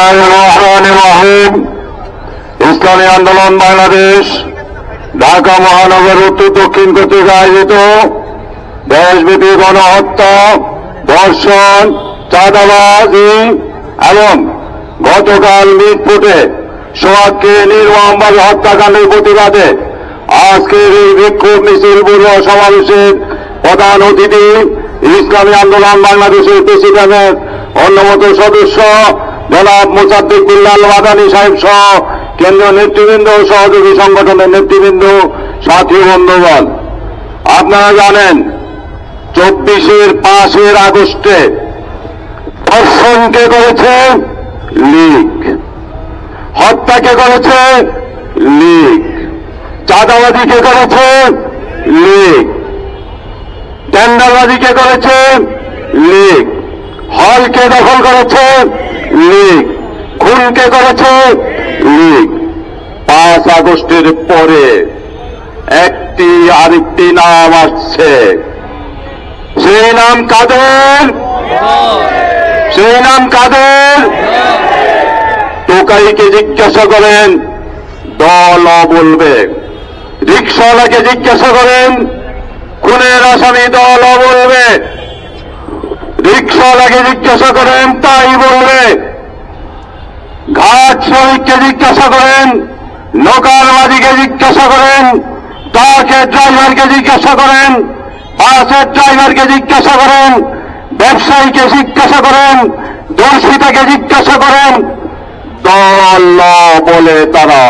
বিসমিল্লাহির রহমানির রহিম। ইসলামী আন্দোলন বাংলাদেশ ঢাকা মহানগর উত্তর দক্ষিণ কর্তৃক আয়োজিত দেশব্যাপী গণহত্যা, ধর্ষণ, চাঁদাবাজি এবং গতকাল মিটফুটে সোহাগকে নির্মমভাবে হত্যাকাণ্ডের প্রতিবাদে আজকের এই বিক্ষোভ মিছিল পূর্ব সমাবেশের প্রধান অতিথি ইসলামী আন্দোলন বাংলাদেশের প্রেসিডেন্টের অন্যতম সদস্য জনাব মোসাদ্দেক বিল্লাল মাদানী সাহেব সহ কেন্দ্রীয় নেতৃবৃন্দ ও সহযোগী সংগঠনের নেতৃবৃন্দ, সাথী বন্ধুগণ, আপনারা জানেন 24 আগস্টে ধর্ষণকে করেছে লীগ, হত্যাকে করেছে লীগ, চাঁদাবাজিকে করেছে লীগ, টেন্ডারবাজিকে করেছে লীগ, হলকে দখল করেছে লীগ, খুনকে করেছে লীগ। 5 আগস্টের পরে আরেকটি নাম আসছে, সেই নাম কাদের? সেই নাম কাদের? টোকাইকে জিজ্ঞাসা করেন, দল বলবে। রিকশাওয়ালাকে জিজ্ঞাসা করেন, খুনের আসামি দল বলবে। রিকশাওয়ালাকে জিজ্ঞাসা করেন, তাই বলবে। ঘাট শ্রমিককে জিজ্ঞাসা করেন, নৌকারবাজিকে জিজ্ঞাসা করেন, ট্রাকের ড্রাইভারকে জিজ্ঞাসা করেন, বাসের ড্রাইভারকে জিজ্ঞাসা করেন, ব্যবসায়ীকে জিজ্ঞাসা করেন, দর্শিতাকে জিজ্ঞাসা করেন, দল বলে তারা।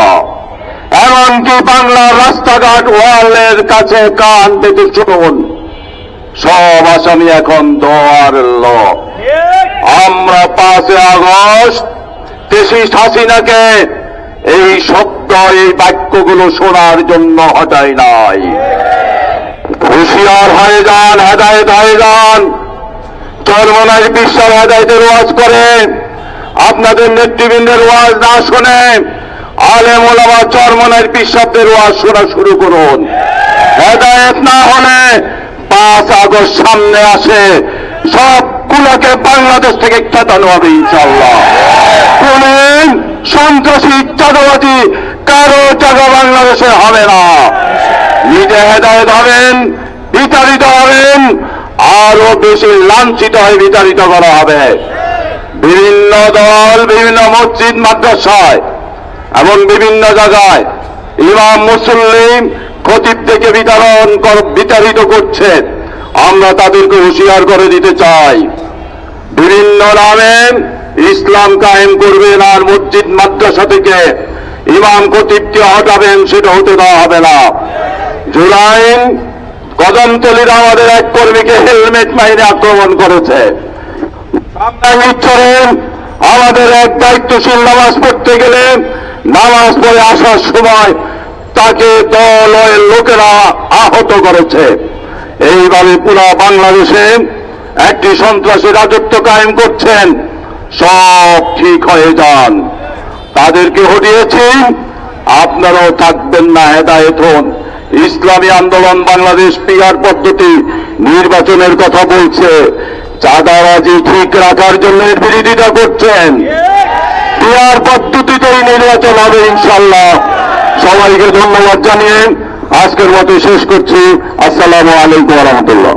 এমনকি বাংলার রাস্তাঘাট ওয়ালের কাছে কান পেতে শুনুন, সব আসামি এখন দোয়ার ল। আমরা 5 আগস্ট ফ্যাসিস্ট হাসিনাকে এই শব্দ, এই বাক্যগুলো শোনার জন্য হটাই নাই। হুঁশিয়ার হয়ে যান, হেদায়েত হয়ে যান। চরমনায় বিশ্বাস হেদায়েতের ওয়াজ করে আপনাদের নেতৃবৃন্দের ওয়াজ না শুনে আলেম ওলামা চরমনায় বিশ্বাসের ওয়াজ শোনা শুরু করুন। হেদায়েত না হলে 5 আগস্ট সামনে আসে, সবগুলোকে বাংলাদেশ থেকে খেতানো হবে ইনশাআল্লাহ। কোন সন্ত্রাসী, চাঁদাবাজি কারো জায়গা বাংলাদেশে হবে না। নিজে হেদায়েত হবেন, বিতাড়িত হবেন, আরো বেশি লাঞ্ছিত হয়ে বিতাড়িত করা হবে। বিভিন্ন দল বিভিন্ন মসজিদ মাদ্রাসায় এবং বিভিন্ন জায়গায় ইমাম মুসল্লিম খতিব থেকে বিতাড়িত করছে। আমরা তাদেরকে হুঁশিয়ার করে দিতে চাই, বিভিন্ন নামে ইসলাম কায়েম করবেন আর মসজিদ মাদ্রাসা থেকে ইমাম খতিবকে হটাবেন, সেটা হতে দেওয়া হবে না। জুলাইন কদমতলীর আমাদের এক কর্মীকে হেলমেট মাইনে আক্রমণ করেছে। আমাদের এক দায়িত্বশীল নামাজ পড়তে গেলে নামাজ পড়ে আসার সময় তাকে দলের লোকেরা আহত করেছে। এইভাবে পুরা বাংলাদেশে একটি সন্ত্রাসী রাজত্ব কায়েম করছেন। সব ঠিক হয়ে যান, তাদেরকে হটিয়েছি, আপনারাও থাকবেন না, হেদায়েত হন। ইসলামী আন্দোলন বাংলাদেশ পিআর পদ্ধতি নির্বাচনের কথা বলছে, চাঁদাবাজি ঠিক রাখার জন্য বিরোধিতা করছেন। পিআর পদ্ধতিতেই নির্বাচন হবে ইনশাআল্লাহ। সবাইকে ধন্যবাদ জানিয়ে আজকের মতো শেষ করছি। আসসালামু আলাইকুম ওয়া রাহমাতুল্লাহ।